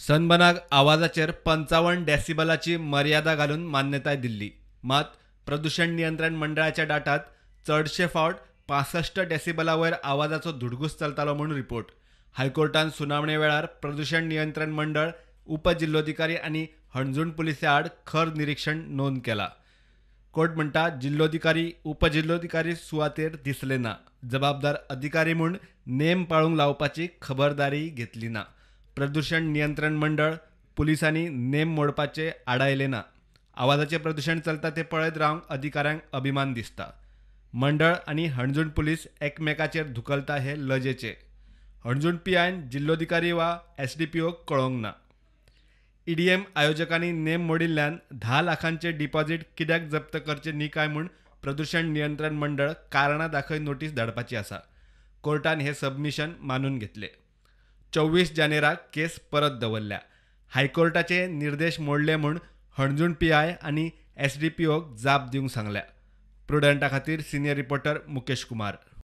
सनबनाग आवाजाचेर 55 डेसिबलाची मर्यादा घालून मान्यताय दिल्ली. मात प्रदूषण नियंत्रण मंडळाच्या डाटात चडशे फावट 65 डेसिबला वयर आवाजाचो धुडगूस चलतालो म्हणून रिपोर्ट. हायकोर्टान सुनावणे वेळार प्रदूषण नियंत्रण मंडळ, उपजिल्लोधिकारी आनी हणजूण पुलिसा आड खर निरीक्षण नोंद केला. कोर्ट म्हणटा जिल्लोधिकारी उपजिल्लोधिकारी सुवातेर दिसले ना. जबाबदार अधिकारी म्हूण नेम पाळूंक लावपाची खबरदारी घेतली ना. प्रदूषण नियंत्रण मंडळ, पुलिसांनी नेम मोडपाचे आडायले ना. आवाजाचे प्रदूषण चलता ते पळयत रावंक अधिकाऱ्यांक अभिमान दिसता. मंडळ आनी हणजूण पुलीस एकमेकाचेर धुकलता हे लजेचे. हणजूण पीआयन जिल्लोधिकारी वा एसडीपीओक कळोवंक ना. ईडीएम आयोजकांनी नेम मोडिल्ल्यान 10 लाखांचे डिपॉझिट कित्याक जप्त करचे न्ही काय म्हूण प्रदूषण नियंत्रण मंडळ कारणां दाखय नोटीस धाडपाची आसा. कोर्टान हे सबमिशन मानून घेतले. 24 जानेराक केस परत दवरल्या. हायकोर्टाचे निर्देश मोडले म्हूण हणजूण पीआय आनी एसडीपीओक जाप दिवंक सांगल्या. प्रुडंटा खातीर सिनियर रिपोर्टर मुकेश कुमार.